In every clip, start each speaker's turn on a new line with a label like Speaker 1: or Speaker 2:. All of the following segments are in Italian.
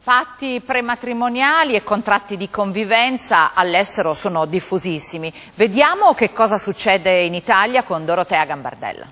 Speaker 1: Patti prematrimoniali e contratti di convivenza all'estero sono diffusissimi. Vediamo che cosa succede in Italia con Dorotea Gambardella.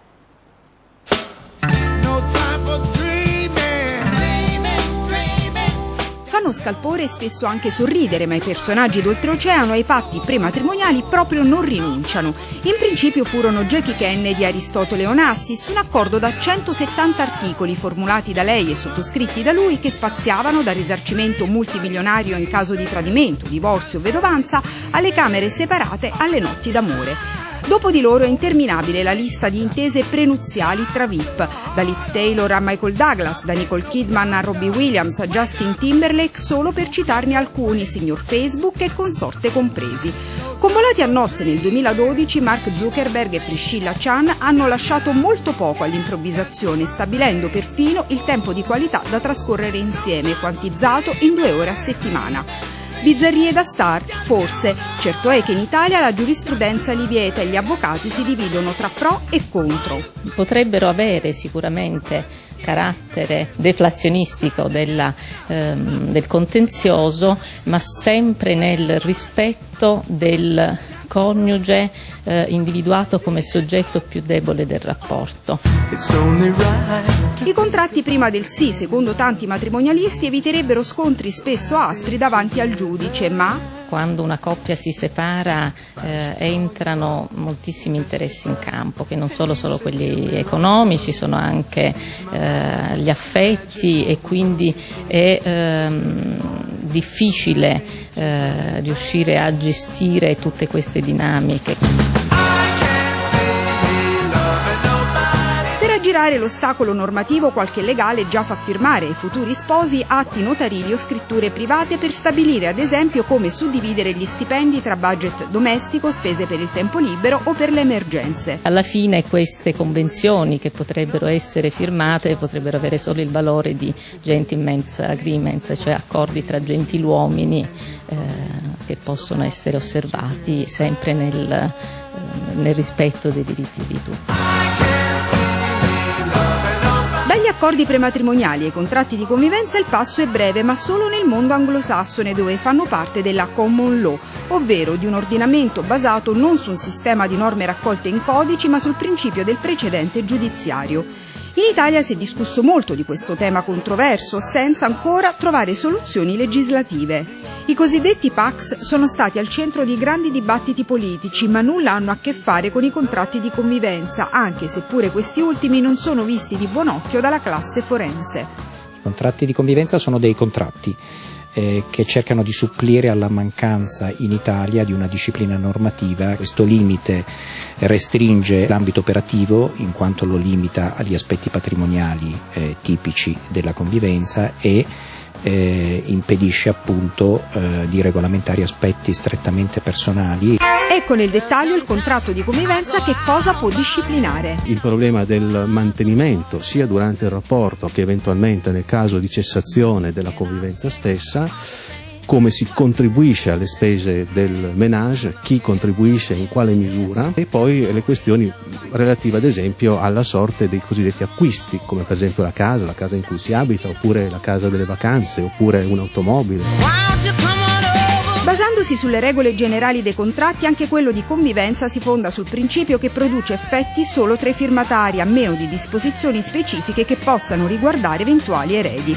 Speaker 2: Fanno scalpore e spesso anche sorridere, ma i personaggi d'oltreoceano ai patti prematrimoniali proprio non rinunciano. In principio furono Jackie Kennedy e Aristotele Onassis, un accordo da 170 articoli formulati da lei e sottoscritti da lui che spaziavano dal risarcimento multimilionario in caso di tradimento, divorzio o vedovanza alle camere separate alle notti d'amore. Dopo di loro è interminabile la lista di intese prenuziali tra VIP, da Liz Taylor a Michael Douglas, da Nicole Kidman a Robbie Williams a Justin Timberlake, solo per citarne alcuni, signor Facebook e consorte compresi. Convolati a nozze nel 2012, Mark Zuckerberg e Priscilla Chan hanno lasciato molto poco all'improvvisazione, stabilendo perfino il tempo di qualità da trascorrere insieme, quantizzato in 2 ore a settimana. Bizzarrie da star? Forse. Certo è che in Italia la giurisprudenza li vieta e gli avvocati si dividono tra pro e contro.
Speaker 3: Potrebbero avere sicuramente carattere deflazionistico del contenzioso, ma sempre nel rispetto del coniuge individuato come soggetto più debole del rapporto.
Speaker 2: I contratti prima del sì, secondo tanti matrimonialisti, eviterebbero scontri spesso aspri davanti al giudice, ma
Speaker 3: quando una coppia si separa entrano moltissimi interessi in campo, che non solo quelli economici, sono anche gli affetti, e quindi è difficile riuscire a gestire tutte queste dinamiche.
Speaker 2: Per aggirare l'ostacolo normativo, qualche legale già fa firmare ai futuri sposi atti notarili o scritture private per stabilire, ad esempio, come suddividere gli stipendi tra budget domestico, spese per il tempo libero o per le emergenze.
Speaker 3: Alla fine queste convenzioni che potrebbero essere firmate potrebbero avere solo il valore di gentlemen's agreements, cioè accordi tra gentiluomini che possono essere osservati sempre nel rispetto dei diritti di tutti.
Speaker 2: Dagli accordi prematrimoniali ai contratti di convivenza il passo è breve, ma solo nel mondo anglosassone, dove fanno parte della common law, ovvero di un ordinamento basato non su un sistema di norme raccolte in codici, ma sul principio del precedente giudiziario. In Italia si è discusso molto di questo tema controverso, senza ancora trovare soluzioni legislative. I cosiddetti PACS sono stati al centro di grandi dibattiti politici, ma nulla hanno a che fare con i contratti di convivenza, anche se pure questi ultimi non sono visti di buon occhio dalla classe forense.
Speaker 4: I contratti di convivenza sono dei contratti che cercano di supplire alla mancanza in Italia di una disciplina normativa. Questo limite restringe l'ambito operativo in quanto lo limita agli aspetti patrimoniali tipici della convivenza e impedisce appunto di regolamentare aspetti strettamente personali.
Speaker 2: Ecco nel dettaglio il contratto di convivenza che cosa può disciplinare.
Speaker 5: Il problema del mantenimento sia durante il rapporto che eventualmente nel caso di cessazione della convivenza stessa, come si contribuisce alle spese del ménage, chi contribuisce in quale misura, e poi le questioni relative ad esempio alla sorte dei cosiddetti acquisti, come per esempio la casa in cui si abita, oppure la casa delle vacanze, oppure un'automobile.
Speaker 2: Basandosi sulle regole generali dei contratti, anche quello di convivenza si fonda sul principio che produce effetti solo tra i firmatari, a meno di disposizioni specifiche che possano riguardare eventuali eredi.